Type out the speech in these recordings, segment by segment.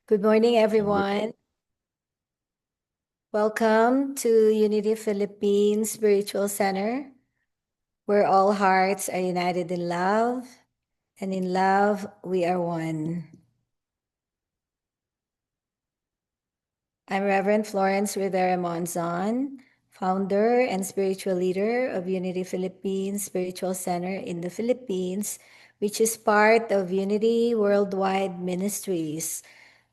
Good morning, everyone. Welcome to Unity Philippines Spiritual Center, where all hearts are united in love, and in love we are one. I'm Reverend Florence Rivera Monzon, founder and spiritual leader of Unity Philippines Spiritual Center in the Philippines, which is part of Unity Worldwide Ministries.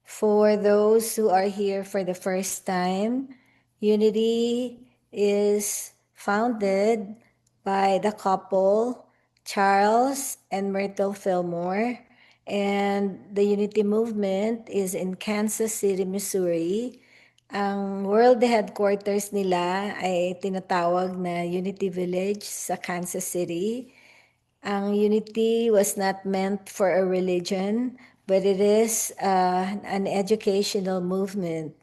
For those who are here for the first time, Unity is founded by the couple Charles and Myrtle Fillmore, and the Unity Movement is in Kansas City, Missouri. Ang world headquarters nila ay tinatawag na Unity Village sa Kansas City. Ang unity was not meant for a religion, but it is an educational movement.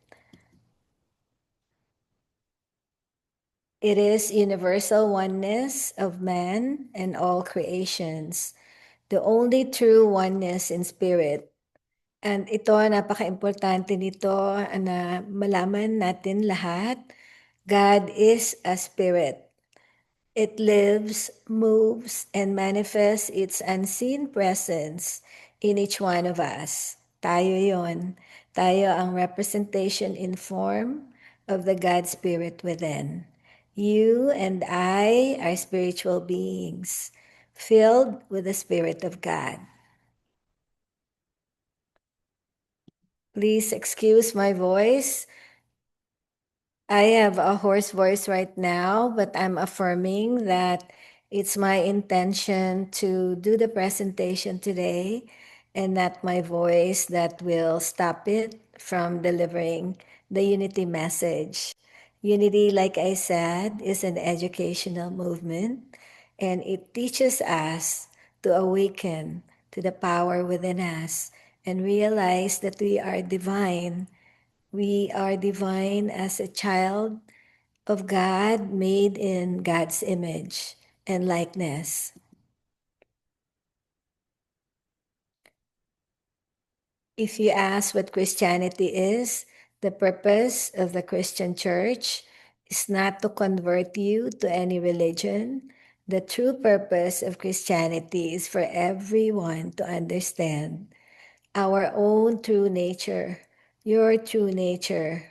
It is universal oneness of man and all creations, the only true oneness in spirit. And ito, napaka-importante nito na malaman natin lahat. God is a spirit. It lives, moves, and manifests its unseen presence in each one of us. Tayo yon. Tayo ang representation in form of the God Spirit within. You and I are spiritual beings, filled with the Spirit of God. Please excuse my voice. I have a hoarse voice right now, but I'm affirming that it's my intention to do the presentation today and not my voice that will stop it from delivering the unity message. Unity, like I said, is an educational movement, and it teaches us to awaken to the power within us and realize that we are divine. We are divine as a child of God, made in God's image and likeness. If you ask what Christianity is, the purpose of the Christian church is not to convert you to any religion. The true purpose of Christianity is for everyone to understand our own true nature, your true nature,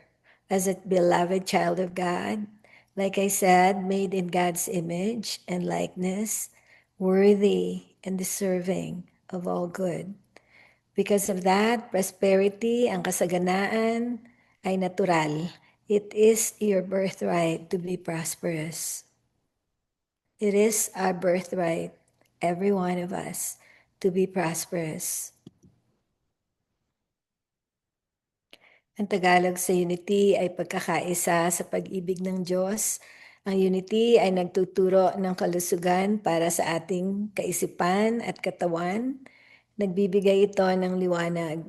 as a beloved child of God, like I said, made in God's image and likeness, worthy and deserving of all good. Because of that, prosperity, ang kasaganaan ay natural. It is your birthright to be prosperous. It is our birthright, every one of us, to be prosperous. Ang Tagalog sa unity ay pagkakaisa sa pag-ibig ng Diyos. Ang unity ay nagtuturo ng kalusugan para sa ating kaisipan at katawan. Nagbibigay ito ng liwanag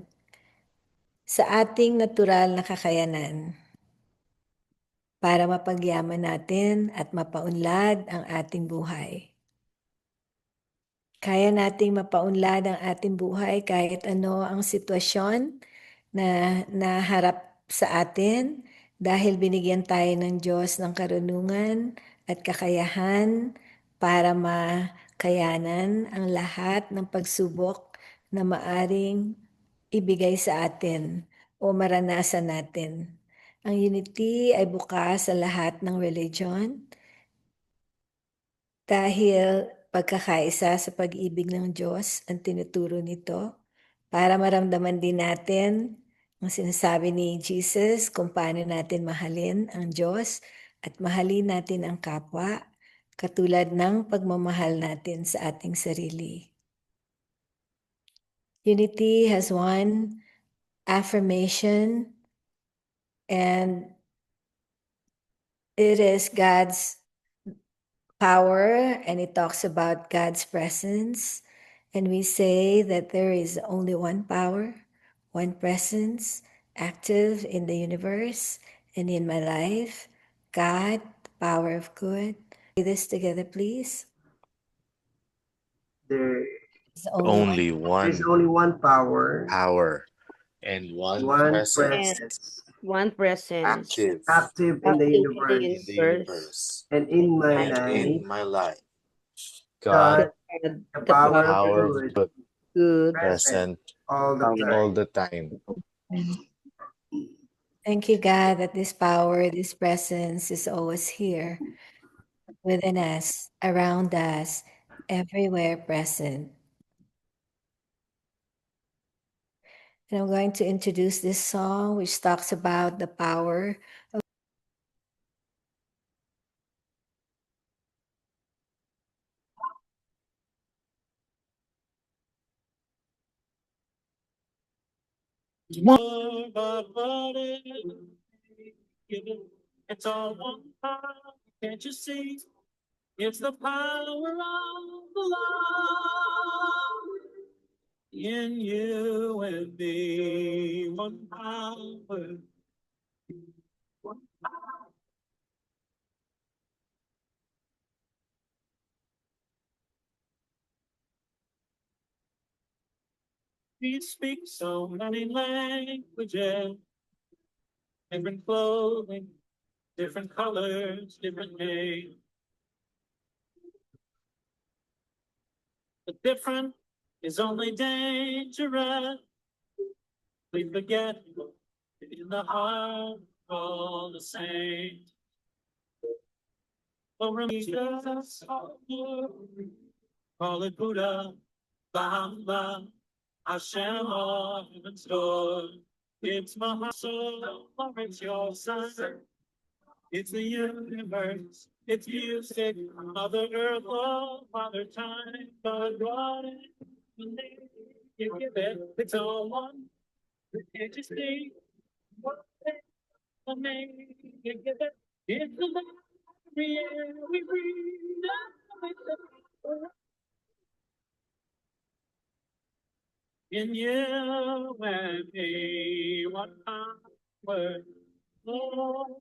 sa ating natural na kakayanan para mapagyaman natin at mapaunlad ang ating buhay. Kaya nating mapaunlad ang ating buhay kahit ano ang sitwasyon na naharap sa atin dahil binigyan tayo ng Diyos ng karunungan at kakayahan para makayanan ang lahat ng pagsubok na maaring ibigay sa atin o maranasan natin. Ang unity ay bukas sa lahat ng religion dahil pagkakaisa sa pag-ibig ng Diyos ang tinuturo nito para maramdaman din natin ang sinasabi ni Jesus kung paano natin mahalin ang Diyos at mahalin natin ang kapwa katulad ng pagmamahal natin sa ating sarili. Unity has one affirmation, and it is God's power, and it talks about God's presence. And we say that there is only one power, one presence active in the universe and in my life. God, the power of good. Say this together, please. There There's only one is only one power and one one presence, and presence, one presence, active active in the active in the universe, in the universe, universe. and and in my my And life. in life, my life, God, God, God, the the the power power of power of good, good, good present present all the all time. the time. Thank you, God, that this power, this presence is always here within us, around us, everywhere present. And I'm going to introduce this song, which talks about the power. More but what it given. It's all one power. Can't you see? It's the power of the love in you and me. One power. We speak so many languages, different clothing, different colors, different names. The different is only dangerous. We forget in the heart all the same. Oh, Jesus, call it Buddha, Bahama, Hashem, or heaven's door. It's my soul, or it's your son. It's the universe, it's music, Mother Earth, oh, Father Time, God, God, and you give it, it's all one. Can't you see what I mean? You give it, it's the very air we breathe. In you and me, one power, oh,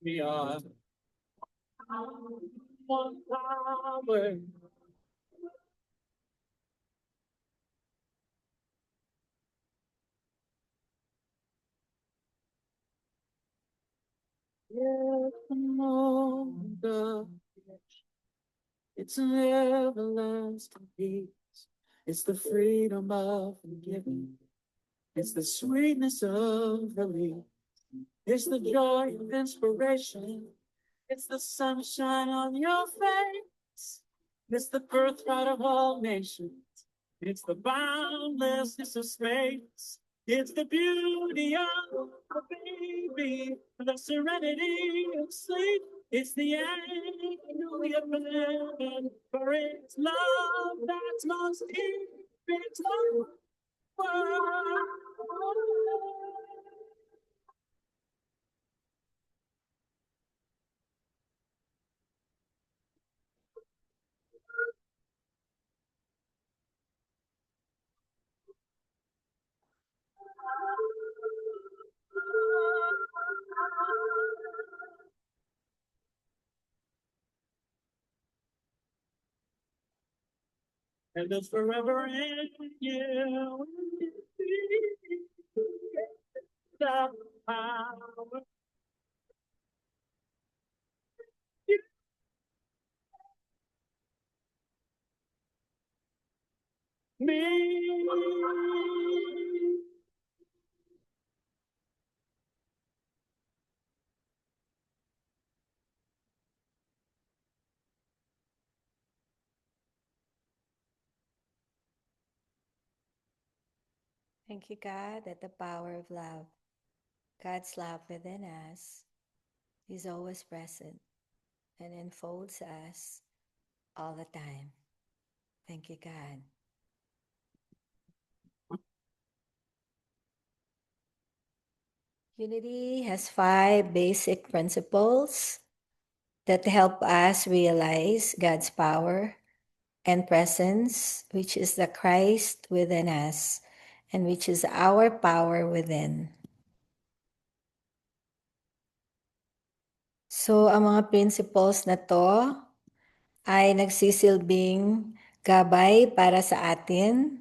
we are one power. Yes, it's an everlasting peace. It's the freedom of forgiving. It's the sweetness of relief. It's the joy of inspiration. It's the sunshine on your face. It's the birthright of all nations. It's the boundlessness of space. It's the beauty of a baby, the serenity of sleep. It's the angel we abandon, for it's love that's most deep. It's love. And it's forever in you. The power. Me. Thank you, God, that the power of love, God's love within us, is always present and enfolds us all the time. Thank you, God. Unity has 5 basic principles that help us realize God's power and presence, which is the Christ within us and which is our power within. So, ang mga principles na to ay nagsisilbing gabay para sa atin,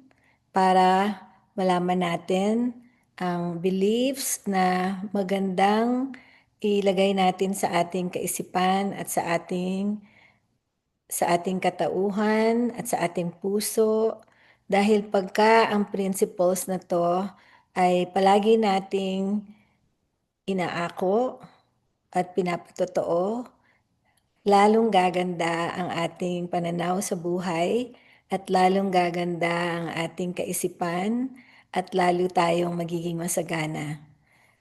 para malaman natin ang beliefs na magandang ilagay natin sa ating kaisipan at sa ating katauhan at sa ating puso. Dahil pagka ang principles na to ay palagi nating inaako at pinapatotoo, lalong gaganda ang ating pananaw sa buhay at lalong gaganda ang ating kaisipan at lalo tayong magiging masagana.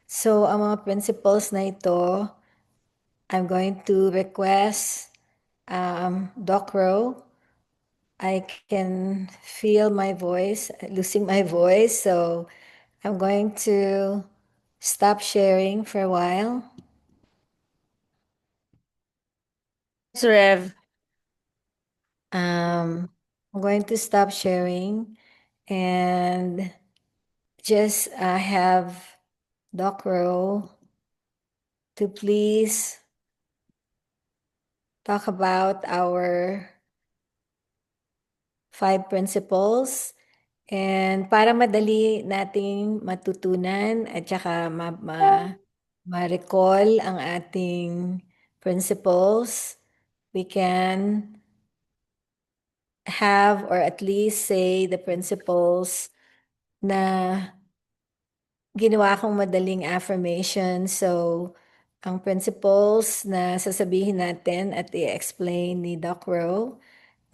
So, ang mga principles na ito, I'm going to request Doc Ro. I can feel my voice, losing my voice, so I'm going to stop sharing for a while. Yes, Rev. I'm going to stop sharing and just have Doc Ro to please talk about our 5 principles. And para madali nating matutunan at saka ma-recall ang ating principles, we can have or at least say the principles na ginawa kong madaling affirmation. So, ang principles na sasabihin natin at i-explain ni Doc Ro.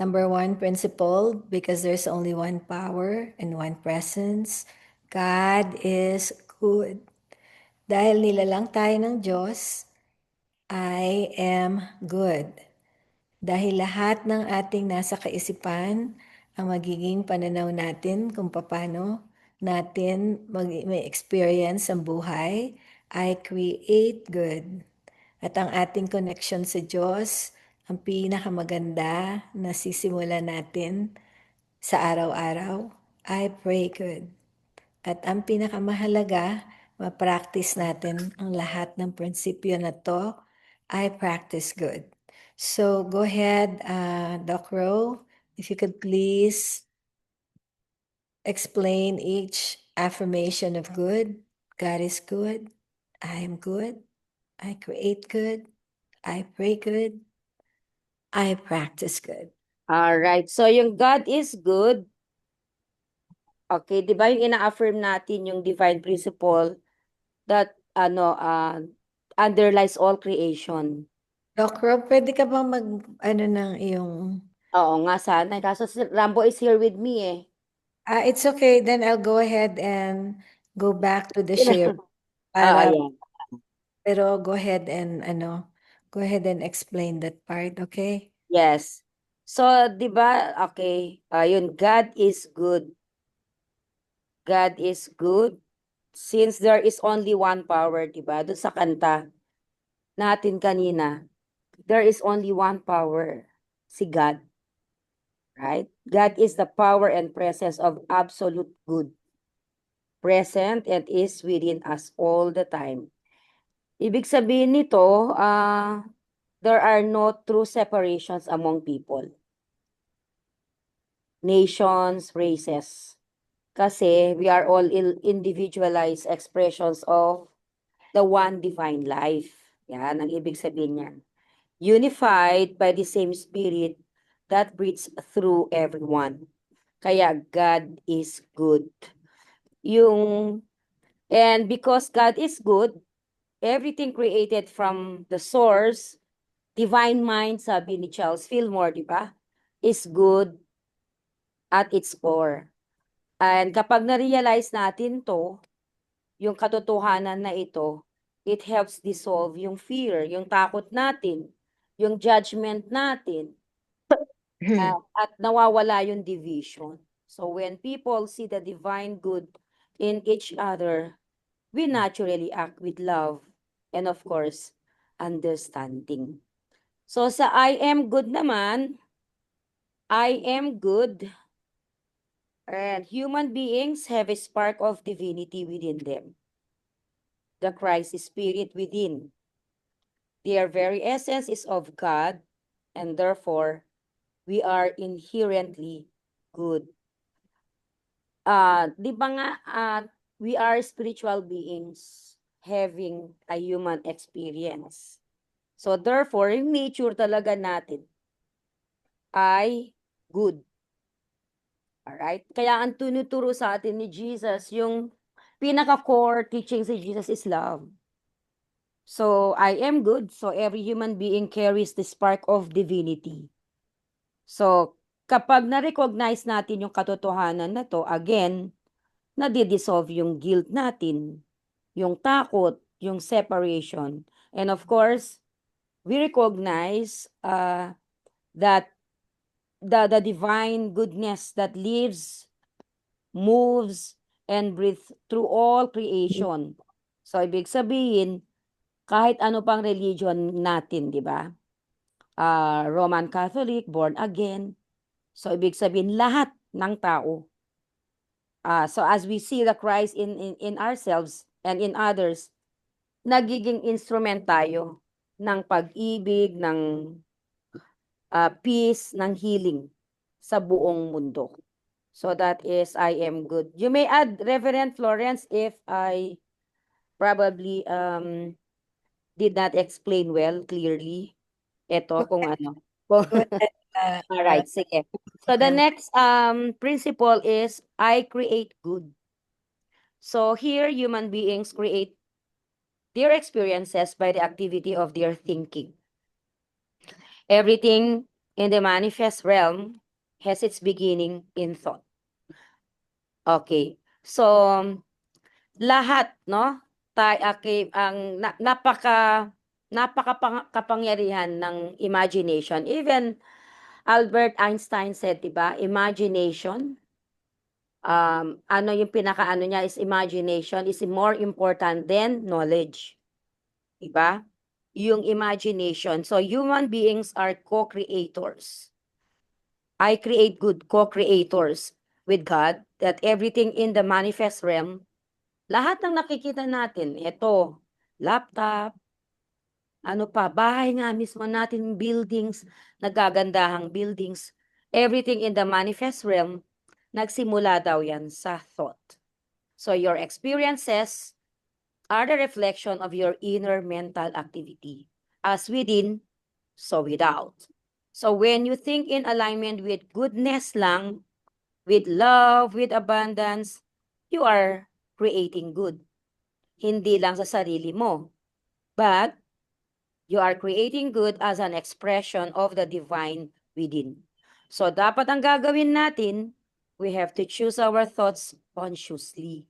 Number 1 principle, because there's only one power and one presence. God is good. Dahil nilalang tayo ng Diyos, I am good. Dahil lahat ng ating nasa kaisipan, ang magiging pananaw natin kung paano natin may experience ang buhay, I create good. At ang ating connection sa Diyos, ang pinakamaganda na sisimula natin sa araw-araw, I pray good. At ang pinakamahalaga, ma-practice natin ang lahat ng prinsipyo na to, I practice good. So go ahead, Doc Ro, if you could please explain each affirmation of good. God is good. I am good. I create good. I pray good. I practice good. All right. So yung God is good. Okay, 'di ba yung ina-affirm natin yung divine principle that underlies all creation. Doc Ro, pwede ka bang ano ng iyong... Oo nga sana, kaso si Rambo is here with me eh. It's okay, then I'll go ahead and go back to the share Oo, para, yan. pero go ahead and explain that part, okay? Yes. So, 'di ba? Okay, yun, God is good. God is good since there is only one power, 'di ba? Doon sa kanta natin kanina, there is only one power, si God. Right? God is the power and presence of absolute good, present and is within us all the time. Ibig sabihin nito, there are no true separations among people, nations, races. Kasi we are all individualized expressions of the one divine life. Yan ang ibig sabihin niyan. Unified by the same spirit that breathes through everyone. Kaya God is good. And because God is good, everything created from the source, divine mind, sabi ni Charles Fillmore, di ba? Is good at its core. And kapag na-realize natin to, yung katotohanan na ito, it helps dissolve yung fear, yung takot natin, yung judgment natin, at nawawala yung division. So when people see the divine good in each other, we naturally act with love and of course, understanding. So sa I am good naman, I am good, and human beings have a spark of divinity within them. The Christ spirit within. Their very essence is of God, and therefore, we are inherently good. Di ba nga, we are spiritual beings having a human experience. So therefore, yung nature talaga natin ay good. Alright? Kaya ang tinuturo sa atin ni Jesus, yung pinaka-core teaching si Jesus is love. So, I am good. So, every human being carries the spark of divinity. So, kapag na-recognize natin yung katotohanan na to, again, nadi-dissolve yung guilt natin, yung takot, yung separation. And of course, we recognize that the divine goodness that lives, moves, and breathes through all creation. So, ibig sabihin, kahit ano pang religion natin, di ba? Roman Catholic, born again. So, ibig sabihin, lahat ng tao. So, as we see the Christ in ourselves and in others, nagiging instrument tayo ng pag-ibig, ng peace, ng healing sa buong mundo. So, that is, I am good. You may add, Reverend Florence, if I probably did not explain well, clearly. Ito kung ano. Go ahead, Alright, sige. So the next principle is I create good. So here human beings create their experiences by the activity of their thinking. Everything in the manifest realm has its beginning in thought. Okay. So lahat, no? Napaka kapangyarihan ng imagination. Even Albert Einstein said, diba, imagination, ano yung pinaka-ano niya is imagination is more important than knowledge. Diba? Yung imagination. So, human beings are co-creators. I create good co-creators with God that everything in the manifest realm, lahat ng nakikita natin, ito, laptop, ano pa, bahay nga mismo natin, buildings, nagagandahang buildings, everything in the manifest realm, nagsimula daw yan sa thought. So your experiences are the reflection of your inner mental activity. As within, so without. So when you think in alignment with goodness lang, with love, with abundance, you are creating good. Hindi lang sa sarili mo, but you are creating good as an expression of the divine within. So dapat ang gagawin natin, we have to choose our thoughts consciously.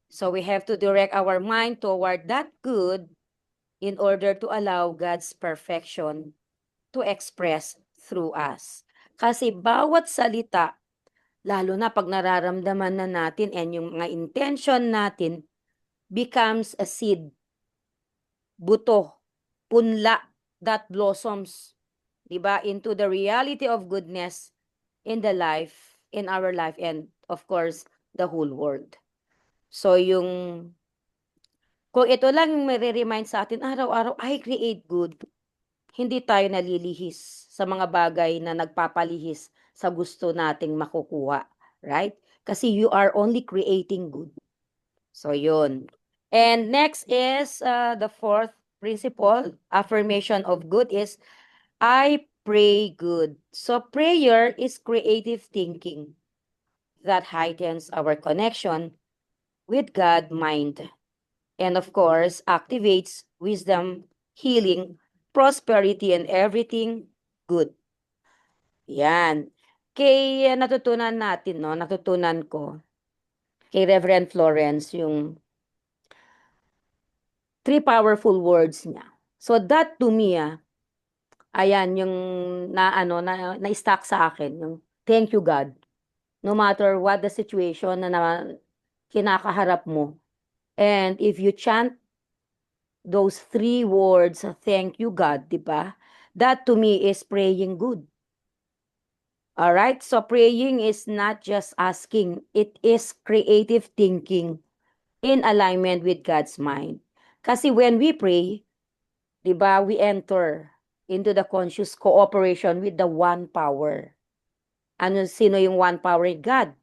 So we have to direct our mind toward that good in order to allow God's perfection to express through us. Kasi bawat salita, lalo na pag nararamdaman na natin and yung mga intention natin becomes a seed, buto, punla that blossoms, diba, into the reality of goodness in the life, in our life, and of course, the whole world. So kung ito lang may-remind sa atin, araw-araw, I create good, hindi tayo nalilihis sa mga bagay na nagpapalihis sa gusto nating makukuha. Right? Kasi you are only creating good. So yun. And next is the fourth principle, affirmation of good is, I pray good. So prayer is creative thinking that heightens our connection with God mind. And of course, activates wisdom, healing, prosperity, and everything good. Yan. Kay natutunan ko kay Reverend Florence yung 3 powerful words niya. So that to me, ayan yung na-stuck sa akin, yung thank you God. No matter what the situation na kinakaharap mo. And if you chant those 3 words, thank you God, di ba? That to me is praying good. All right? So praying is not just asking, it is creative thinking in alignment with God's mind. Kasi when we pray, di ba, we enter into the conscious cooperation with the one power. Sino yung one power? God.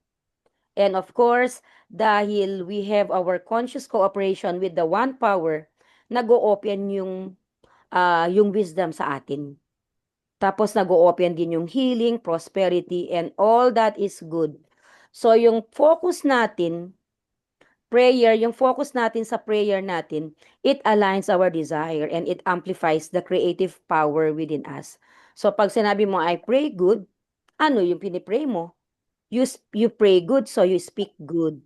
And of course, dahil we have our conscious cooperation with the one power, nag-o-open yung wisdom sa atin. Tapos nag-o-open din yung healing, prosperity, and all that is good. So yung focus natin, yung focus natin sa prayer natin, it aligns our desire and it amplifies the creative power within us. So pag sinabi mo, I pray good, ano yung pinipray mo? You pray good, so you speak good.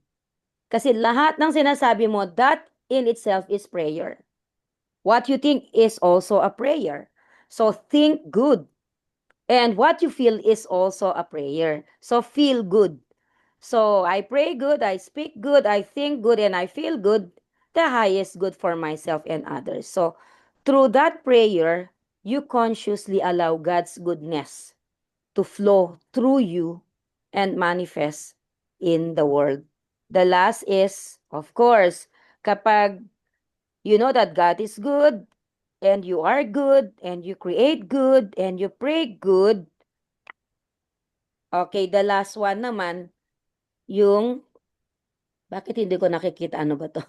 Kasi lahat ng sinasabi mo, that in itself is prayer. What you think is also a prayer. So think good. And what you feel is also a prayer. So feel good. So I pray good, I speak good, I think good, and I feel good, the highest good for myself and others. So through that prayer, you consciously allow God's goodness to flow through you and manifest in the world. The last is, of course, kapag you know that God is good, and you are good, and you create good, and you pray good. Okay, the last one naman, yung, bakit hindi ko nakikita, ano ba to?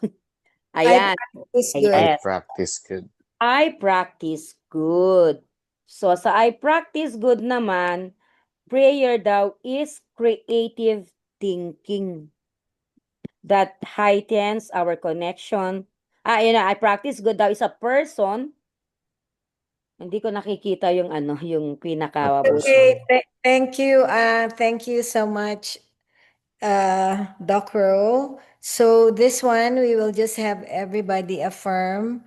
I Ayan, practice good. I ayan. practice good. I practice good. So sa I practice good naman, prayer daw is creative thinking that heightens our connection. I practice good daw is a person. Hindi ko nakikita yung ano, yung pinakabuti. Okay, thank you. Thank you so much, Doc Ro. So this one, we will just have everybody affirm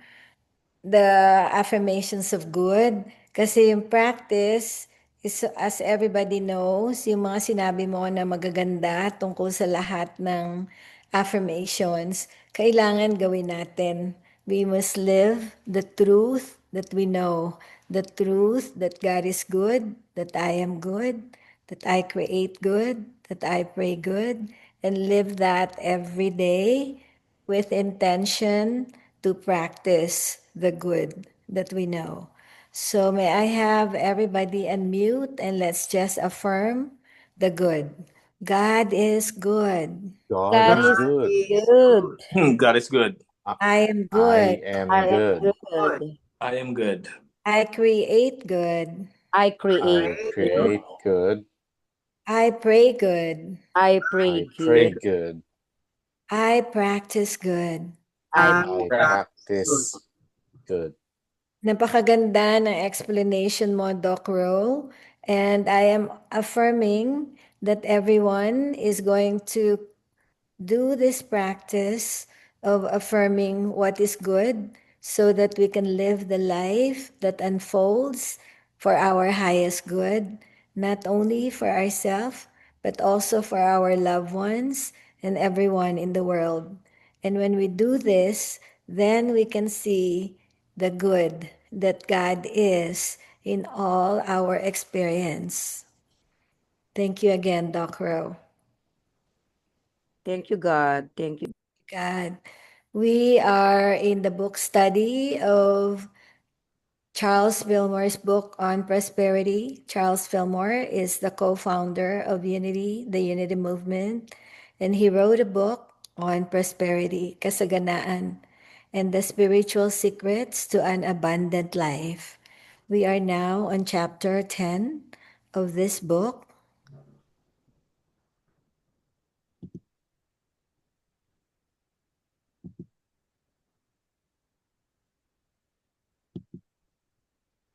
the affirmations of good. Kasi yung practice is, as everybody knows, yung mga sinabi mo na magaganda tungkol sa lahat ng affirmations, kailangan gawin natin. We must live the truth that we know. The truth that God is good, that I am good, that I create good, that I pray good, and live that every day with intention to practice the good that we know. So may I have everybody unmute and let's just affirm the good. God is good. God God is is good. good. God is good. I am I good. am I am good. good. I am good. I create good. I I create good. create good. I pray good. I I pray pray good. good. I practice good. I practice good. Napakaganda ng explanation mo, Doc Ro. And I am affirming that everyone is going to do this practice of affirming what is good so that we can live the life that unfolds for our highest good, not only for ourselves, but also for our loved ones and everyone in the world. And when we do this, then we can see the good that God is in all our experience. Thank you again, Doc Ro. Thank you, God. Thank you. God. We are in the book study of Charles Fillmore's book on prosperity. Charles Fillmore is the co-founder of Unity, the Unity Movement, and he wrote a book on prosperity, kasaganaan, and the spiritual secrets to an abundant life. We are now on chapter 10 of this book.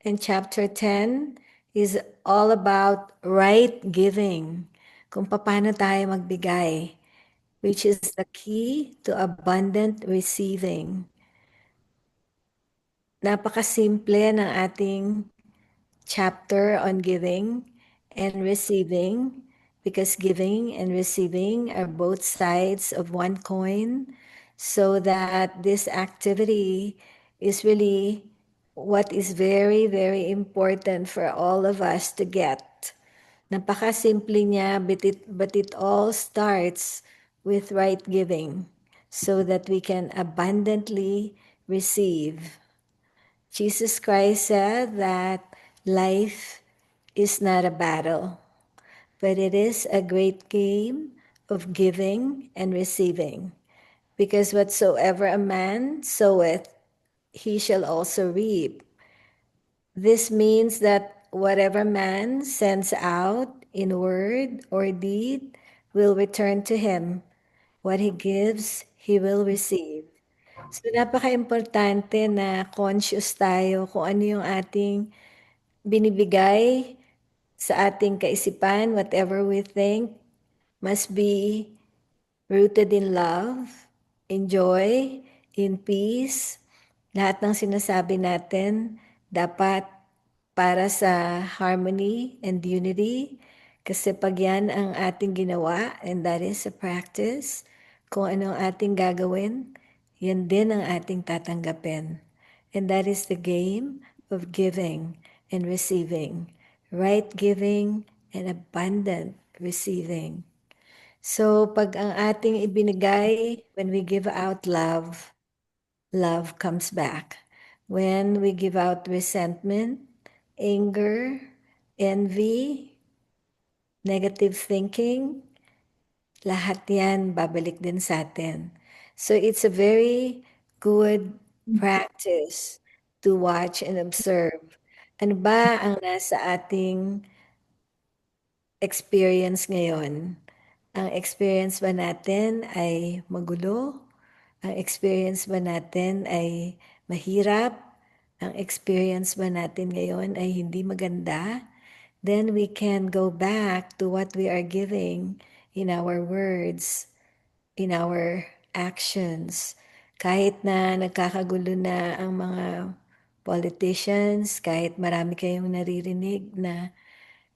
And chapter 10 is all about right giving, kung paano tayo magbigay, which is the key to abundant receiving. Napakasimple ng ating chapter on giving and receiving, because giving and receiving are both sides of one coin, so that this activity is really what is very, very important for all of us to get. Napakasimple niya, but it all starts with right giving so that we can abundantly receive. Jesus Christ said that life is not a battle, but it is a great game of giving and receiving. Because whatsoever a man soweth, he shall also reap. This means that whatever man sends out in word or deed will return to him. What he gives, he will receive. So napaka-importante na conscious tayo kung ano yung ating binibigay sa ating kaisipan, whatever we think must be rooted in love, in joy, in peace. Lahat ng sinasabi natin dapat para sa harmony and unity. Kasi pag yan ang ating ginawa, and that is a practice, kung ano ang ating gagawin, yan din ang ating tatanggapin. And that is the game of giving and receiving. Right giving and abundant receiving. So, pag ang ating ibinigay, when we give out love, love comes back. When we give out resentment, anger, envy, negative thinking, lahat yan babalik din sa atin. So, it's a very good practice to watch and observe. Ano ba ang nasa ating experience ngayon? Ang experience ba natin ay magulo? Ang experience ba natin ay mahirap? Ang experience ba natin ngayon ay hindi maganda? Then we can go back to what we are giving in our words, in our actions. Kahit na nagkakagulo na ang mga politicians, kahit marami kayong naririnig na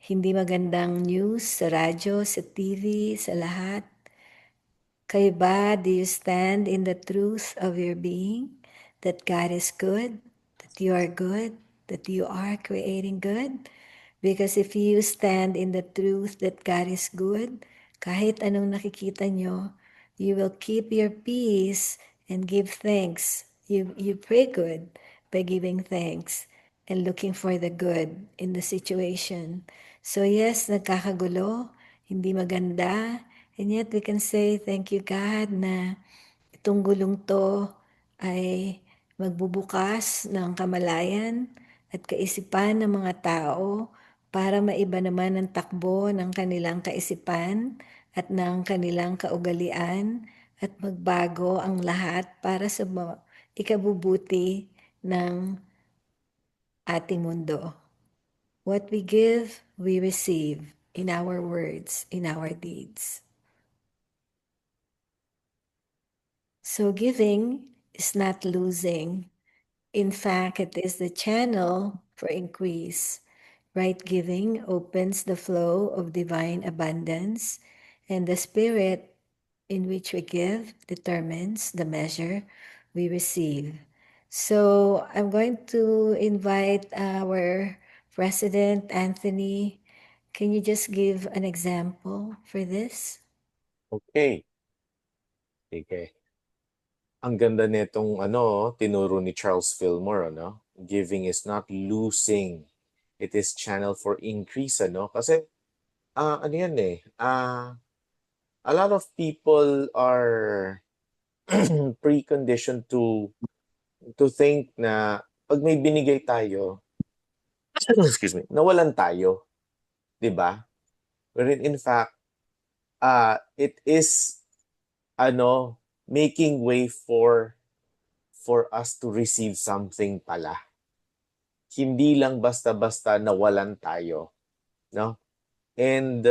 hindi magandang news sa radyo, sa TV, sa lahat. Kayo ba, do you stand in the truth of your being? That God is good, that you are good, that you are creating good? Because if you stand in the truth that God is good, kahit anong nakikita nyo, you will keep your peace and give thanks. You pray good by giving thanks and looking for the good in the situation. So yes, nagkakagulo, hindi maganda, and yet we can say, thank you God na itong gulong to ay magbubukas ng kamalayan at kaisipan ng mga tao para maiba naman ang takbo ng kanilang kaisipan at ng kanilang kaugalian at magbago ang lahat para sa ikabubuti ng ating mundo. What we give, we receive in our words, in our deeds. So giving is not losing. In fact, it is the channel for increase. Right giving opens the flow of divine abundance, and the spirit in which we give determines the measure we receive. So I'm going to invite our President Anthony. Can you just give an example for this? Okay. Sige. Ang ganda nitong tinuro ni Charles Fillmore, Giving is not losing. It is channel for increase, Kasi, ano yan a lot of people are preconditioned to think na pag may binigay tayo, excuse me, nawalan tayo. 'Di ba? Wherein in fact, it is making way for us to receive something pala. Hindi lang basta-basta nawalan tayo, no? And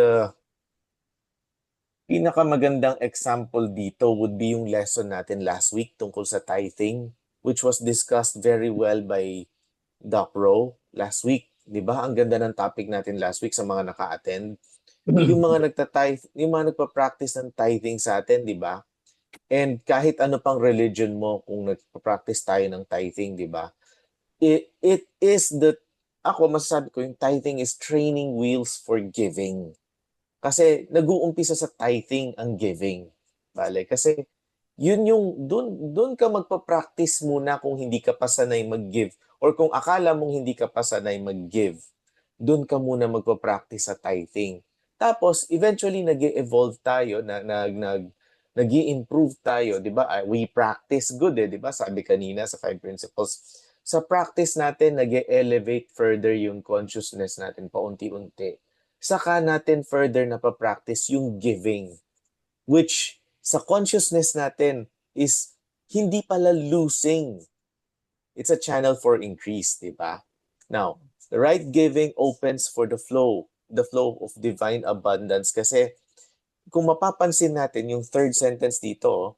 pinakamagandang example dito would be yung lesson natin last week tungkol sa tithing, which was discussed very well by Doc Rowe last week. 'Di ba? Ang ganda ng topic natin last week sa mga naka-attend. Yung mga nagta-tithe, yung mga nagpa-practice ng tithing sa atin, 'di ba? And kahit ano pang religion mo, kung nagpa-practice tayo ng tithing, 'di ba? It is ako masasabi ko yung tithing is training wheels for giving. Kasi nag-uumpisa sa tithing ang giving. Bale, kasi yun yung doon ka magpa-practice muna kung hindi ka pa sanay mag-give or kung akala mong hindi ka pa sanay mag-give, doon ka muna magpa-practice sa tithing. Tapos, eventually, nag-evolve tayo, nag improve tayo, di ba? We practice good, di ba? Sabi kanina sa 5 principles. Sa practice natin, nag-elevate further yung consciousness natin paunti-unti. Saka natin further na pa-practice yung giving, which sa consciousness natin is hindi pala losing. It's a channel for increase, di ba? Now, the right giving opens for the flow of divine abundance. Kasi kung mapapansin natin yung third sentence dito,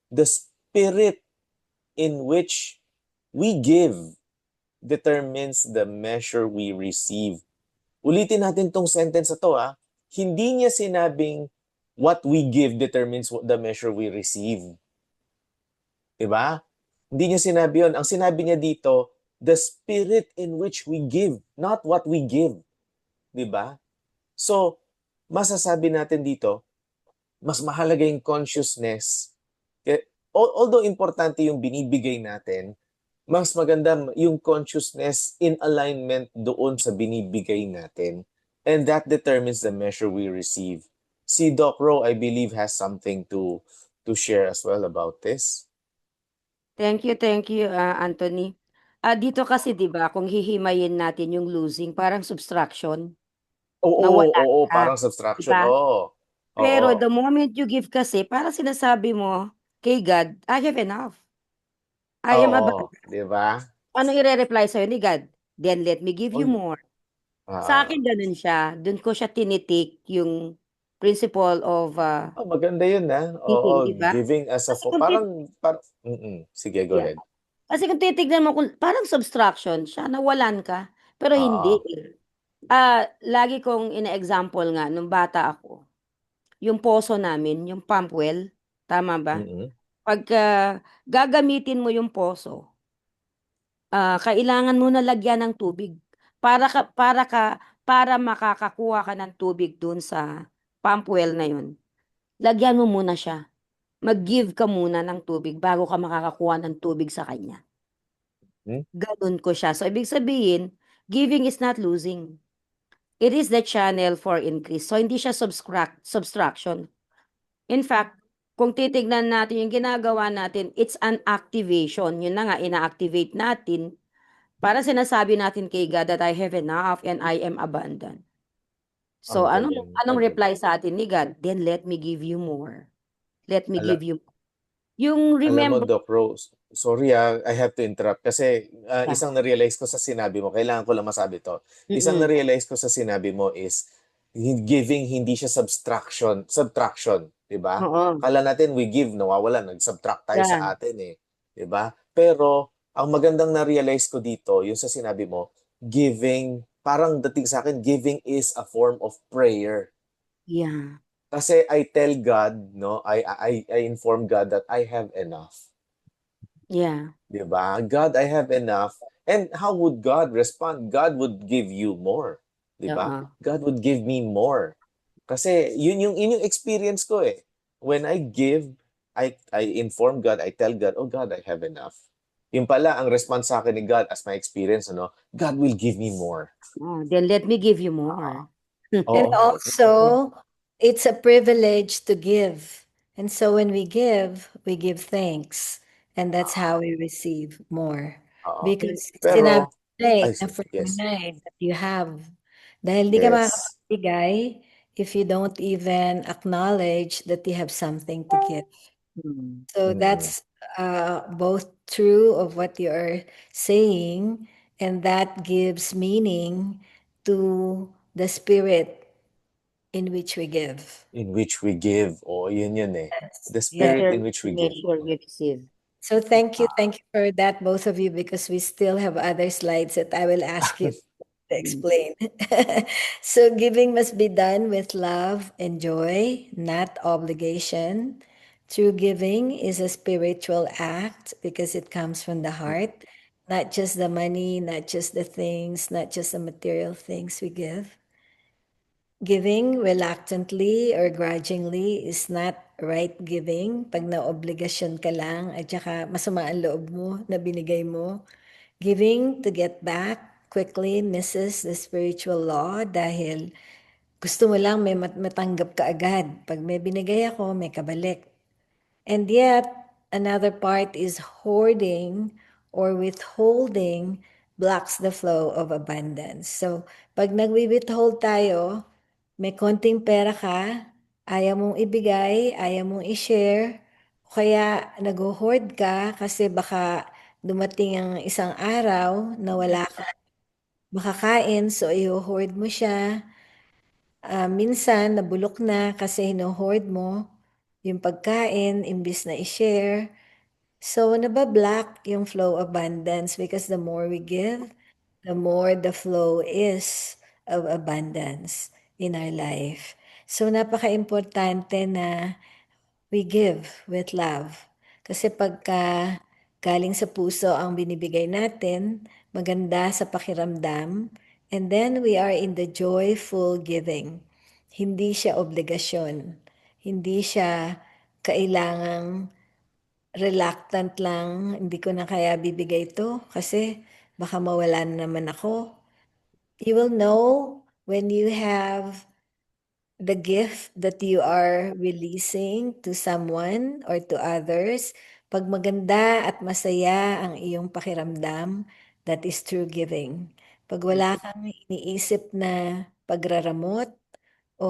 the spirit in which we give determines the measure we receive. Ulitin natin tong sentence na to, ha. Hindi niya sinabing what we give determines the measure we receive. Diba? Hindi niya sinabi yun. Ang sinabi niya dito, the spirit in which we give, not what we give. Diba? So, masasabi natin dito, mas mahalaga yung consciousness. Although importante yung binibigay natin, mas maganda yung consciousness in alignment doon sa binibigay natin. And that determines the measure we receive. Si Doc Ro, I believe, has something to share as well about this. Thank you, Anthony. Dito kasi 'di ba, kung hihimayin natin yung losing, parang subtraction, nawala Oo, ka, parang 'di subtraction. ba? Oo. Pero the Oo. moment you give kasi, parang sinasabi mo kay God, I have enough. I am Oo, abundant. 'di ba? Ano ire-reply sa'yo ni God? Then let me give you Wag more. Sa ah, akin ganun siya. Doon ko siya tinitake yung principle of maganda 'yun, giving, Oo, di ba? giving as a Kasi kung sige, go yeah. ahead. Kasi kung titignan mo, parang subtraction siya, nawalan ka. Pero hindi. Oo. Lagi kong ina-example nga, nung bata ako, yung poso namin, yung pump well, tama ba? Mm. Pagka gagamitin mo yung poso, kailangan mo na lagyan ng tubig para makakakuha ka ng tubig dun sa pump well na yun. Lagyan mo muna siya. Mag-give ka muna ng tubig bago ka makakakuha ng tubig sa kanya. Hmm? Ganun ko siya. So, ibig sabihin, giving is not losing. It is the channel for increase. So, hindi siya subtraction. In fact, kung titignan natin yung ginagawa natin, it's an activation. Yun na nga, ina-activate natin para sinasabi natin kay God that I have enough and I am abundant. Ang So, anong, galing, anong reply sa atin ni God? Then let me give you more. Let me Ala give you. Yung alam mo, remember, Doc Rose, sorry, I have to interrupt kasi yeah. isang na-realize ko sa sinabi mo, kailangan ko lang masabi 'to. Isang Mm-mm. na-realize ko sa sinabi mo is giving hindi siya subtraction, 'di ba? Oo. Akala natin we give, nawawala, nag-subtract tayo Yeah. sa atin, 'di ba? Pero ang magandang na-realize ko dito, yung sa sinabi mo, giving, parang dating sa akin, giving is a form of prayer. Yeah. Kasi I tell God, no, I inform God that I have enough. Yeah. 'Di ba? God, I have enough. And how would God respond? God would give you more. 'Di ba? Oo. God would give me more. Kasi yun yung experience ko eh. When I give, I inform God, I tell God, oh God, I have enough. Yung pala ang response sa akin ni God as my experience, God will give me more. Then let me give you more. And Oo. also, it's a privilege to give. And so when we give thanks. And that's how we receive more. Oo. Because sinabi Pero, na ay, na-affirm mo yes. na that you have. Dahil di ka Yes. makakabigay if you don't even acknowledge that you have something to give. Mm. So Mm-mm. that's both true of what you are saying, and that gives meaning to the spirit in which we give. In which we give. Oo, yun eh. Yes. The Yes. spirit in which we give. Measure we receive. So thank you for that, both of you, because we still have other slides that I will ask you to explain. So giving must be done with love and joy, not obligation. True giving is a spiritual act because it comes from the heart, not just the money, not just the things, not just the material things we give. Giving reluctantly or grudgingly is not right giving. Pag naobligasyon ka lang at saka masama ang loob mo na binigay mo, Giving to get back quickly misses the spiritual law dahil gusto mo lang may matanggap ka agad. Pag may binigay ako, may kabalik. And yet, another part is hoarding or withholding blocks the flow of abundance. So, pag nagwi-withhold tayo, may konting pera ka, ayaw mong ibigay, ayaw mong i-share, o kaya nag-hoard ka kasi baka dumating ang isang araw na wala ka makakain, so i-hoard mo siya. Minsan, nabulok na kasi hino-hoard mo yung pagkain, imbis na i-share. So, nabablock yung flow of abundance because the more we give, the more the flow is of abundance in our life. So, napaka-importante na we give with love. Kasi pagka galing sa puso ang binibigay natin, maganda sa pakiramdam, and then we are in the joyful giving. Hindi siya obligasyon. Hindi siya kailangang reluctant lang, hindi ko na kaya bibigay ito kasi baka mawala na naman ako. You will know when you have the gift that you are releasing to someone or to others. Pag maganda at masaya ang iyong pakiramdam, that is true giving. Pag wala kang iniisip na pagraramot, o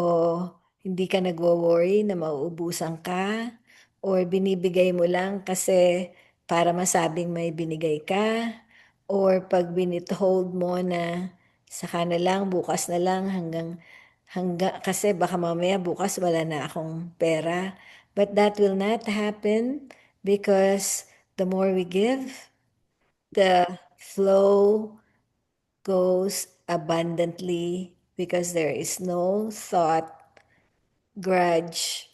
hindi ka nagwo-worry na mauubusan ka, or binibigay mo lang kasi para masabing may binigay ka, or pag binithold mo na saka na lang, bukas na lang kasi baka mamaya bukas wala na akong pera. But that will not happen because the more we give, the flow goes abundantly because there is no thought, grudge,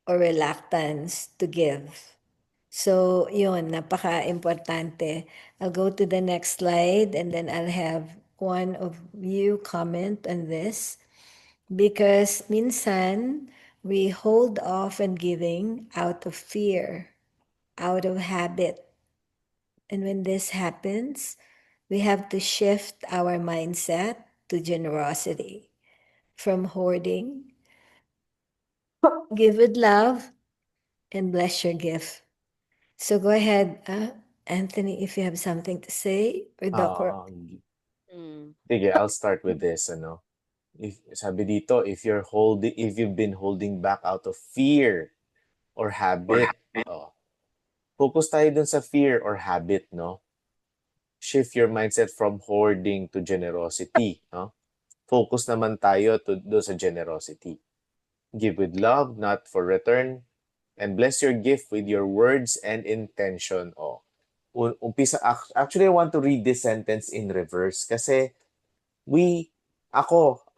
or reluctance to give. So, yun, napaka-importante. I'll go to the next slide and then I'll have one of you comment on this. Because minsan, we hold off on giving out of fear, out of habit. And when this happens, we have to shift our mindset to generosity. From hoarding, give with love, and bless your gift. So go ahead, Anthony, if you have something to say, or Doc Rob. Sige, I'll start with this, ano. Sabi dito, if you've been holding back out of fear or habit, focus tayo dun sa fear or habit, no? Shift your mindset from hoarding to generosity, no? Focus naman tayo dun sa generosity. Give with love, not for return, and bless your gift with your words and intention. Actually, I want to read this sentence in reverse kasi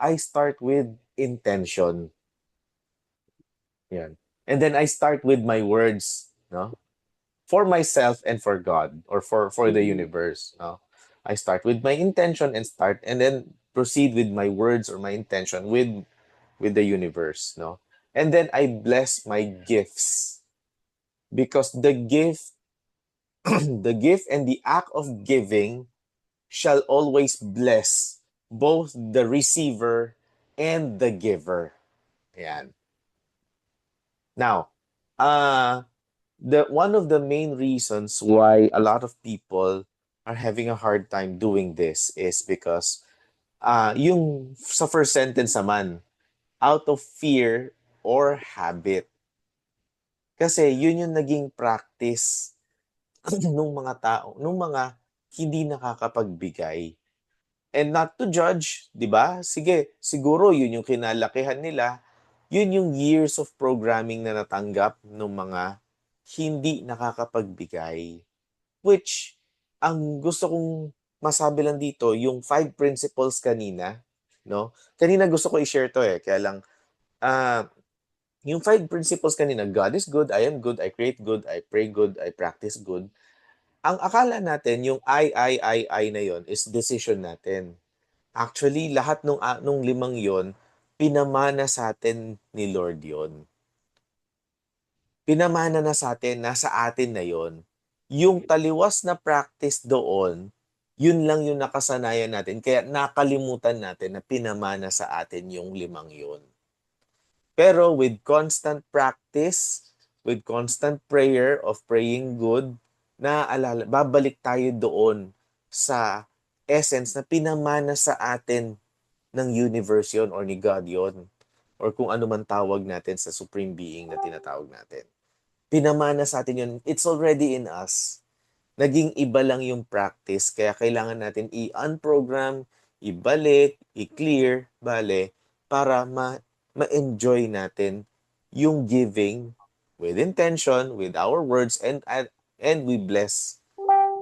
I start with intention. Yan. And then I start with my words, no? For myself and for God or for the universe, no? I start with my intention and then proceed with my words or my intention with the universe, no? And then I bless my gifts because the gift the gift and the act of giving shall always bless both the receiver and the giver. Yan. Now, one of the main reasons why a lot of people are having a hard time doing this is because yung sa first sentence naman, out of fear or habit. Kasi yun yung naging practice nung mga tao, nung mga hindi nakakapagbigay. And not to judge, 'di ba? Sige, siguro yun yung kinalakihan nila, yun yung years of programming na natanggap ng mga hindi nakakapagbigay. Which, ang gusto kong masabi lang dito, yung 5 principles kanina, no? Kanina gusto ko i-share to kaya lang, yung 5 principles kanina, God is good, I am good, I create good, I pray good, I practice good. Ang akala natin, yung I na yon is decision natin. Actually, lahat nung 5 yon, pinamana sa atin ni Lord yon. Pinamana na sa atin, nasa atin na yon. Yung taliwas na practice doon Yun lang yung nakasanayan natin, kaya nakalimutan natin na pinamana sa atin yung 5 yun. Pero with constant practice, with constant prayer of praying good, naaalala, babalik tayo doon sa essence na pinamana sa atin ng universe yon or ni God yon or kung ano man tawag natin sa supreme being na tinatawag natin. Pinamana sa atin yun. It's already in us. Naging iba lang yung practice, kaya kailangan natin i-unprogram, ibalik, i-clear, bale, para ma-enjoy natin yung giving with intention, with our words, and we bless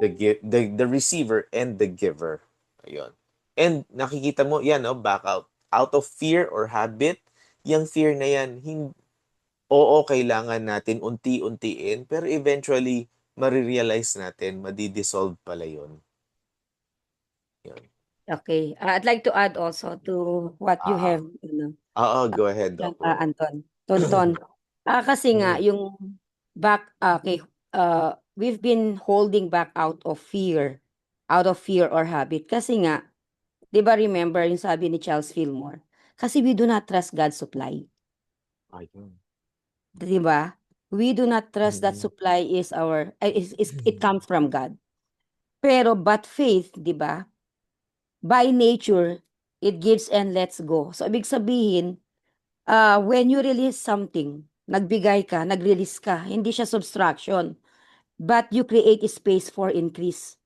the receiver and the giver. Ayun. And nakikita mo, yan, no, back out of fear or habit, yung fear na yan, oo, kailangan natin unti-untiin, pero eventually, marirealize natin, madidissolve pala yun. Yun. Okay. I'd like to add also to what you Ah, have, go ahead, Doc Ro. Anton. Tonton. Kasi nga, Mm. yung okay, we've been holding back out of fear or habit. Kasi nga, di ba remember yung sabi ni Charles Fillmore? Kasi we do not trust God's supply. Ayun. Di ba? We do not trust that Mm. supply it comes from God. Pero but faith, di ba? By nature, it gives and lets go. So, ibig sabihin, when you release something, nagbigay ka, nag-release ka, hindi siya subtraction, but you create a space for increase.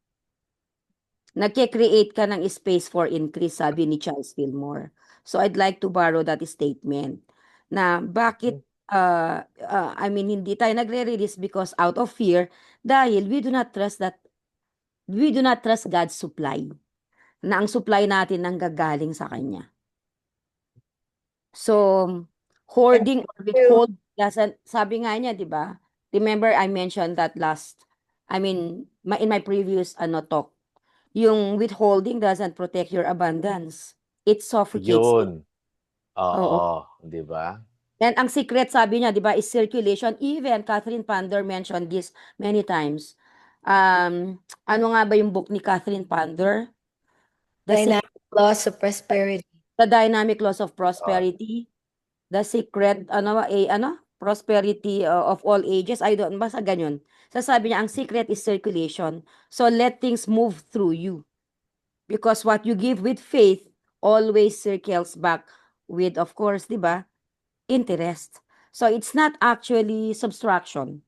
Nagke-create ka ng space for increase, sabi ni Charles Fillmore. So, I'd like to borrow that statement na bakit, I mean, hindi tayo nagre-release because out of fear, dahil we do not trust God's supply, na ang supply natin nanggagaling sa Kanya. So, hoarding or withhold doesn't, sabi nga niya, di ba? Remember, I mentioned that in my previous talk, yung withholding doesn't protect your abundance. It suffocates it. Yun. Oo. Oo, di ba? And ang secret, sabi niya, di ba, is circulation. Even Catherine Pander mentioned this many times. Ano nga ba yung book ni Catherine Pander? Dynamic laws of prosperity. The Dynamic Laws of Oo. Prosperity. The Secret, Prosperity of All Ages. I don't, basta ganyan. Sasabi niya, ang secret is circulation. So, let things move through you. Because what you give with faith always circles back with, of course, di ba, interest. So, it's not actually subtraction.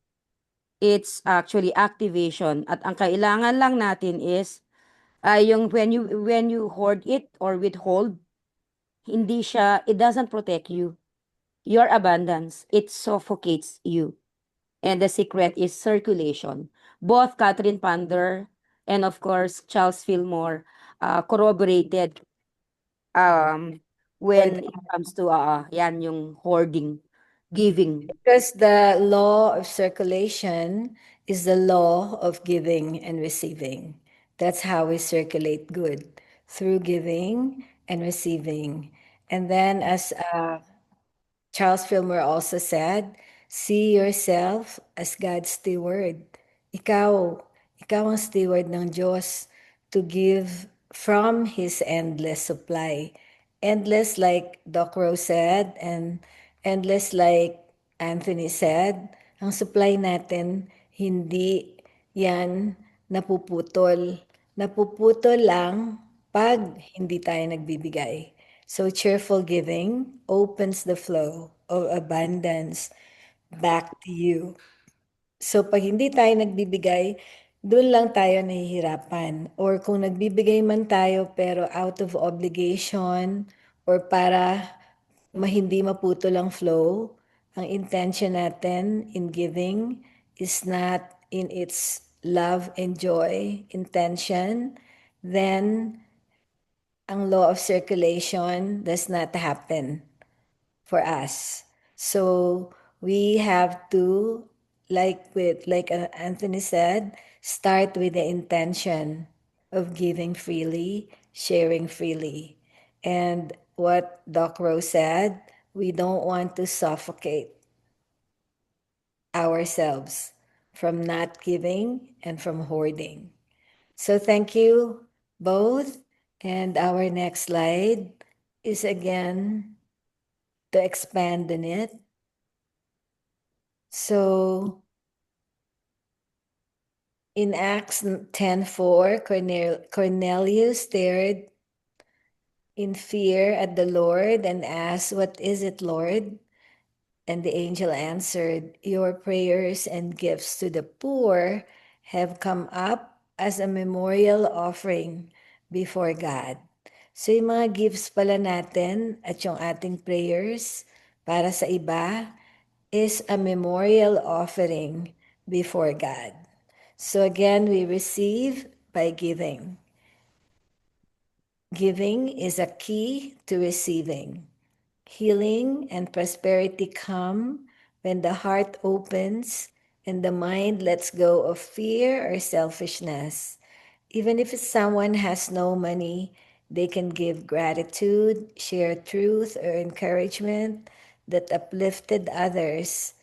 It's actually activation. At ang kailangan lang natin is, yung when you hoard it or withhold, it doesn't protect you. Your abundance, it suffocates you. And the secret is circulation. Both Catherine Pander and of course Charles Fillmore corroborated when it comes to yan yung hoarding, giving. Because the law of circulation is the law of giving and receiving. That's how we circulate good, through giving and receiving. And then, as Charles Fillmore also said, see yourself as God's steward. Ikaw, ikaw ang steward ng Diyos to give from His endless supply. Endless like Doc Rose said, and endless like Anthony said, ang supply natin, hindi yan napuputol. Napuputol lang pag hindi tayo nagbibigay. So cheerful giving opens the flow of abundance back to you. So pag hindi tayo nagbibigay, doon lang tayo nahihirapan. Or kung nagbibigay man tayo pero out of obligation or para hindi maputol ang flow, ang intention natin in giving is not in its love and joy intention, then ang law of circulation does not happen for us. So we have to, like Anthony said, start with the intention of giving freely, sharing freely. And what Doc Rose said, we don't want to suffocate ourselves from not giving and from hoarding. So thank you both. And our next slide is again to expand on it. So in Acts 10:4, Cornelius stared in fear at the Lord and asked, "What is it, Lord?" And the angel answered, "Your prayers and gifts to the poor have come up as a memorial offering before God." So yung mga gifts pala natin at yung ating prayers para sa iba is a memorial offering before God. So again, we receive by giving. Giving is a key to receiving. Healing and prosperity come when the heart opens and the mind lets go of fear or selfishness. Even if someone has no money, they can give gratitude, share truth or encouragement that uplifted others.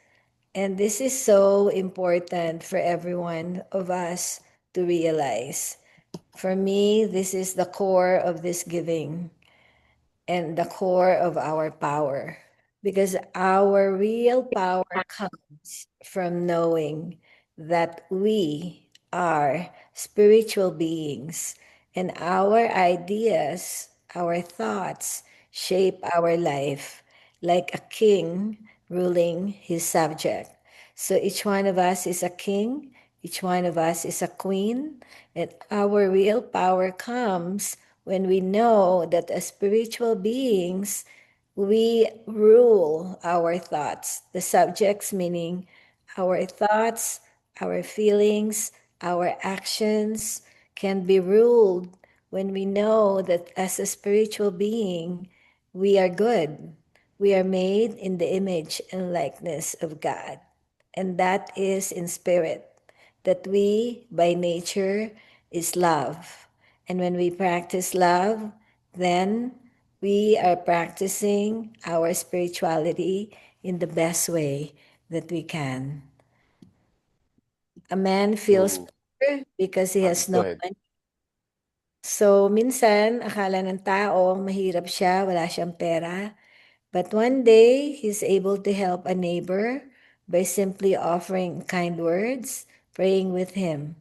And this is so important for every one of us to realize. For me, this is the core of this giving and the core of our power, because our real power comes from knowing that we are spiritual beings and our ideas, our thoughts shape our life like a king ruling his subject. So each one of us is a king, each one of us is a queen, and our real power comes when we know that as spiritual beings, we rule our thoughts. The subjects meaning our thoughts, our feelings, our actions can be ruled when we know that as a spiritual being, we are good. We are made in the image and likeness of God. And that is in spirit, that we by nature is love. And when we practice love, then we are practicing our spirituality in the best way that we can. A man feels True. poor because he has Go no ahead. money. So minsan, akala ng tao, mahirap siya, wala siyang pera. But one day, he's able to help a neighbor by simply offering kind words, praying with him.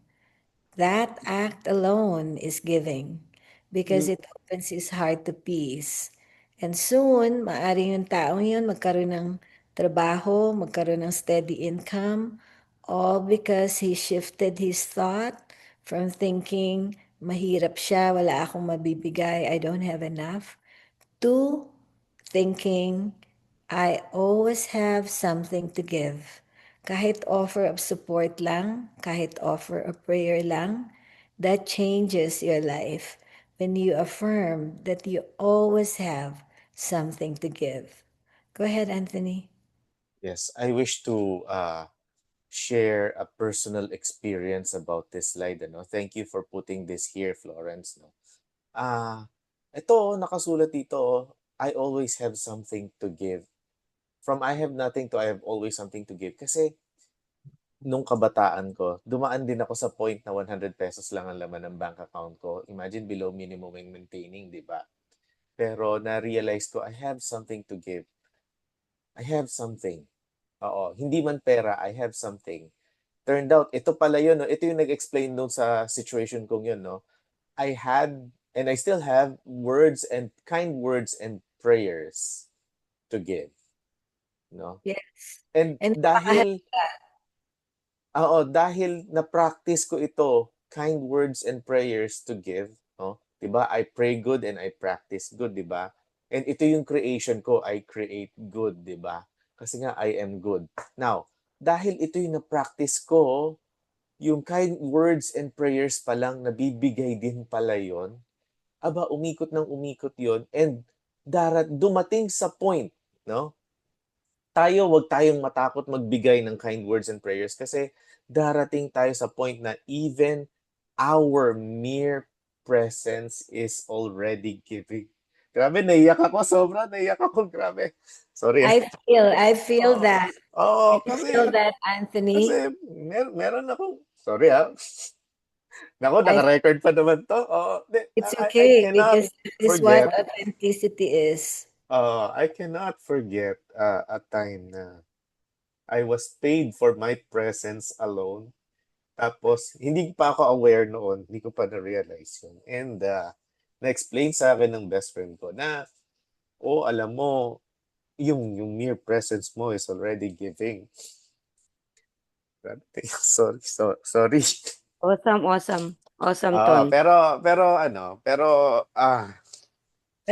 That act alone is giving because You it opens his heart to peace. And soon, maaring yung taong yun magkaroon ng trabaho, magkaroon ng steady income, all because he shifted his thought from thinking, mahirap siya, wala akong mabibigay, I don't have enough, to thinking, I always have something to give. Kahit offer of support lang, kahit offer of prayer lang, that changes your life when you affirm that you always have something to give. Go ahead, Anthony. Yes, I wish to share a personal experience about this slide, ano. Thank you for putting this here, Florence, no. Ito nakasulat dito, I always have something to give. From I have nothing to I have always something to give. Kasi nung kabataan ko, dumaan din ako sa point na 100 pesos lang ang laman ng bank account ko. Imagine below minimum and maintaining, di ba? Pero na-realize ko, I have something to give. I have something. Oo, hindi man pera, I have something. Turned out, ito pala yun, no? Ito yung nag-explain doon sa situation kong yun, no? I had, and I still have, words and kind words and prayers to give, no? Yes. And And dahil, dahil na-practice ko ito, kind words and prayers to give, no? 'Di ba? I pray good and I practice good, 'di ba? And ito yung creation ko, I create good, 'di ba? Kasi nga I am good. Now, dahil ito yung na-practice ko, yung kind words and prayers pa lang nabibigay din pala yon. Aba, umikot ng umikot yon, and dumating sa point, no? Wag tayong matakot magbigay ng kind words and prayers kasi darating tayo sa point na even our mere presence is already giving. Grabe, naiyak ako. Sobra, naiyak ako. Grabe. Sorry. I feel Oo, that. oo, I feel that, Anthony. kasi meron akong, sorry Naku, I naka-record pa naman 'to. Oo, It's I okay cannot because that is what forget, authenticity is. I cannot forget, a time na I was paid for my presence alone. Tapos hindi pa ako aware noon, hindi ko pa na-realize yun. And, na-explain sa akin ng best friend ko na, "Oh, alam mo, yung mere presence mo is already giving." Grabe, sorry. Awesome, awesome. Awesome, Oo, Tony. But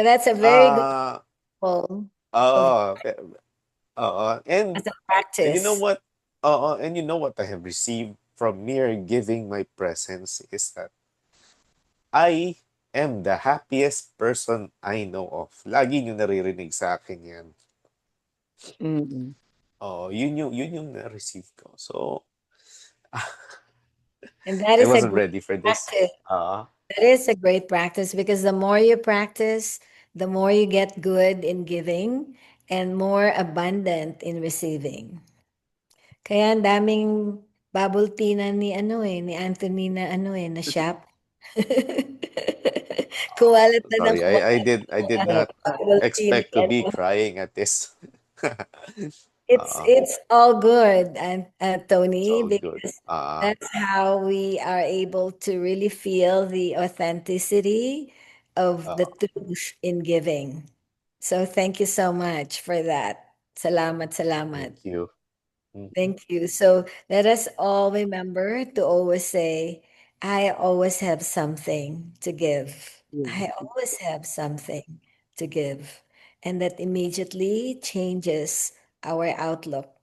that's a very good ah, goal of oo, oo. as a And you know practice. what? Oo, and you know what I have received from mere giving my presence is that I am the happiest person I know of. Lagi niyo naririnig sa akin yan. Mm. Oo, yun yung na-receive ko. So, And that I is a wasn't great ready for this. practice. That is a great practice because the more you practice, the more you get good in giving and more abundant in receiving. Kaya ang daming bubble tea na ni Anthony na shop. Kumalat na ng Sorry, kumalat I did ang not bubble tea ni expect to be ano. crying at this. It's Oo, it's all good, and it's Tony, all good. because that's how we are able to really feel the authenticity of the Oo, truth in giving. So thank you so much for that. Salamat, salamat. thank you. Mhm. Thank you. So let us all remember to always say, I always have something to give. I always have something to give. And that immediately changes our outlook.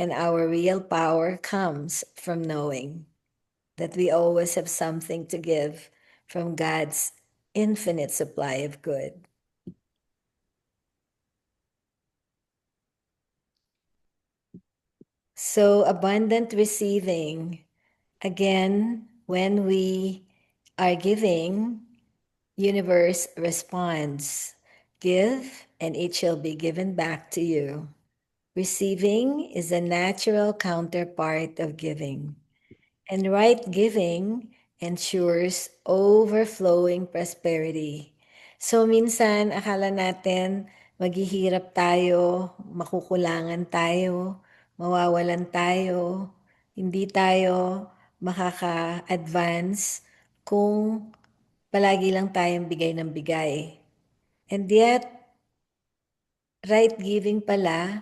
And our real power comes from knowing that we always have something to give from God's infinite supply of good. So abundant receiving. Again, when we are giving, universe responds. Give, and it shall be given back to you. Receiving is a natural counterpart of giving. And right giving ensures overflowing prosperity. So minsan, akala natin maghihirap tayo, makukulangan tayo, mawawalan tayo, hindi tayo makaka-advance kung palagi lang tayong bigay ng bigay. And yet, right giving pala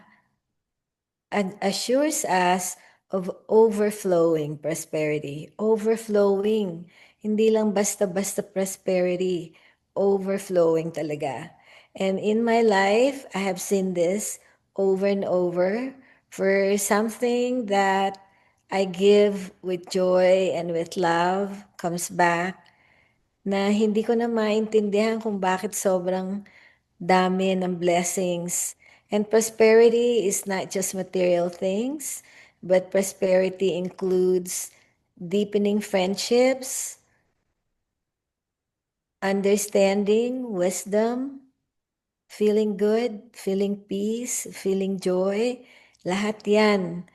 assures us of overflowing prosperity. Overflowing. Hindi lang basta-basta prosperity. Overflowing talaga. And in my life, I have seen this over and over for something that I give with joy and with love comes back na hindi ko na maintindihan kung bakit sobrang dami ng blessings. And prosperity is not just material things, but prosperity includes deepening friendships, understanding, wisdom, feeling good, feeling peace, feeling joy. Lahat yan.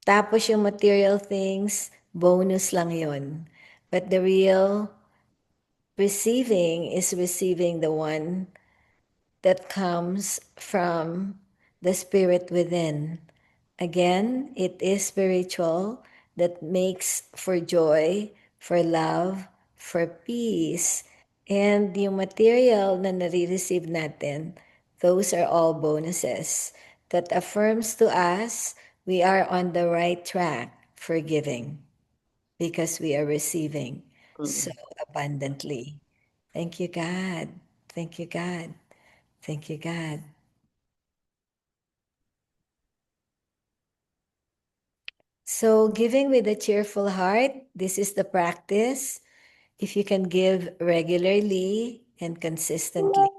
Tapos yung material things, bonus lang yon. But the real receiving is receiving the one that comes from the spirit within. Again, it is spiritual that makes for joy, for love, for peace. And yung material na nare-receive natin, those are all bonuses that affirms to us we are on the right track for giving because we are receiving so abundantly. Thank you, God. Thank you, God. Thank you, God. So, giving with a cheerful heart, this is the practice. If you can give regularly and consistently.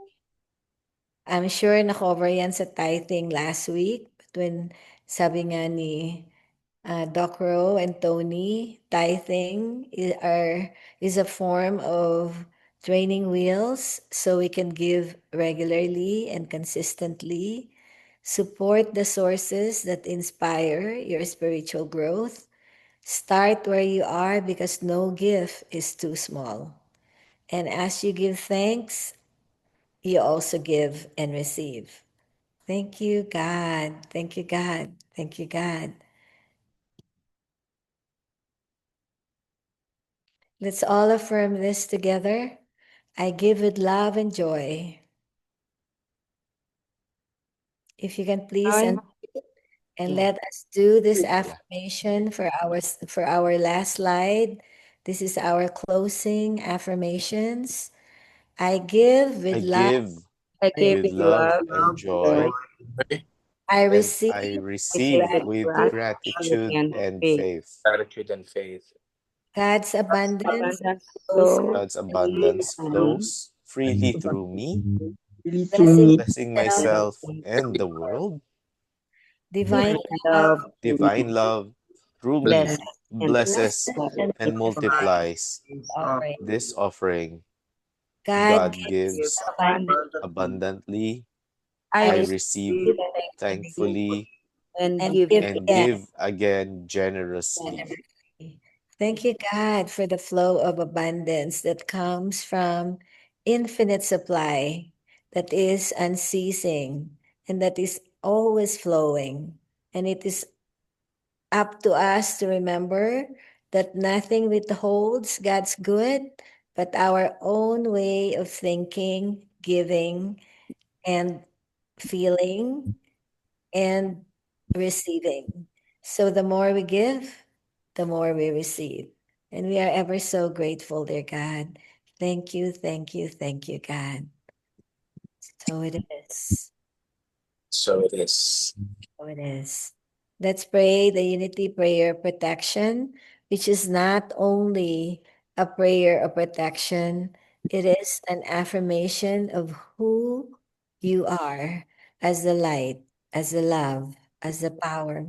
I'm sure na-cover yan sa tithing last week. But when sabi nga ni Doc Ro and Tony, tithing is a form of training wheels so we can give regularly and consistently. Support the sources that inspire your spiritual growth. Start where you are because no gift is too small. And as you give thanks, you also give and receive. Thank you, God. Thank you, God. Thank you, God. Let's all affirm this together. I give with love and joy. If you can please I- and Yeah. let us do this Yeah. affirmation for our last slide. This is our closing affirmations. I give I with love. give I give with with love love and and joy, joy, I and receive I with receive with gratitude. gratitude and and faith. faith. Gratitude and faith. God's abundance Abundance flows flow God's freely abundance through me, flows freely through me, blessing blessing myself, myself and the world. divine divine love, love through me, Divine love through bless me and blesses blesses and and multiplies multiplies offering. this offering. God God gives gives abundance. abundantly. I I I receive receive thankfully thankfully and and give give and again give again generously. generously. Thank you, God, for the flow of abundance that comes from infinite supply, that is unceasing, and that is always flowing. And it is up to us to remember that nothing withholds God's good, but our own way of thinking, giving, and feeling and receiving. So the more we give, the more we receive. And we are ever so grateful, dear God. Thank you, thank you, thank you, God. So it is. So it is. So it is. Let's pray the unity prayer protection, which is not only a prayer of protection, it is an affirmation of who you are as the light, as the love, as the power,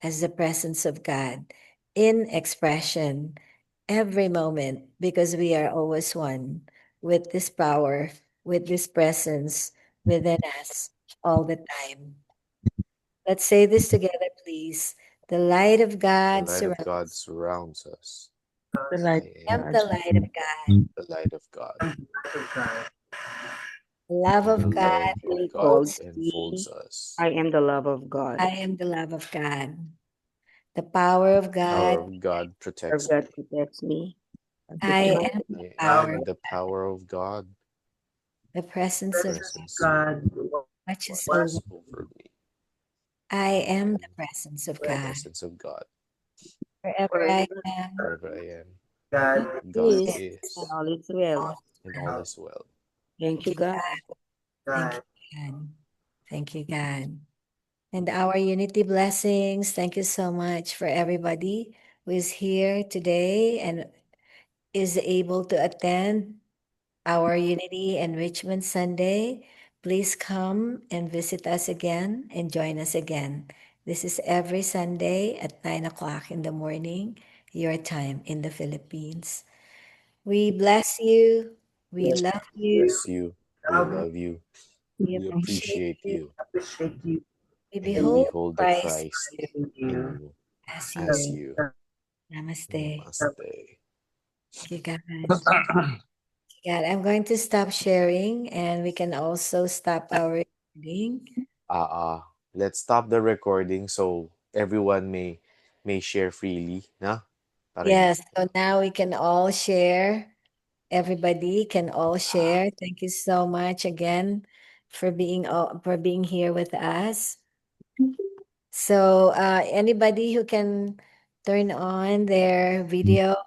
as the presence of God in expression every moment because we are always one with this power, with this presence within us all the time. Let's say this together, please. The light of The God light of God surrounds. surrounds us. the I light I am am the light of God. the light of God. The love The of God love of he God called holds enfolds me. us. I am the love of God. I am the love of God. The power of Power God. of God Or protects God me. protects me. I am the I power am of the power of God. the presence of Presence watches over. watches over me. I I am am the presence of the God. presence of God. Wherever I am, Wherever I am, God Peace and is, all is well. and all is well. Thank you, God. thank you, God. Thank you, God. And our unity blessings. Thank you so much for everybody who is here today and is able to attend our Unity Enrichment Sunday. Please come and visit us again and join us again. This is every Sunday at 9 o'clock in the morning, your time in the Philippines. We bless you. We love you. Bless you. We love you. We We appreciate appreciate you. you. We And we behold behold the Christ Christ in you as as you. you. Namaste. Namaste. Thank you, God. God, I'm going to stop sharing and we can also stop our recording. Let's stop the recording so everyone may share freely, na? Para Yes, so now we can all share. Everybody can all share. Thank you so much again for being here with us. So anybody who can turn on their video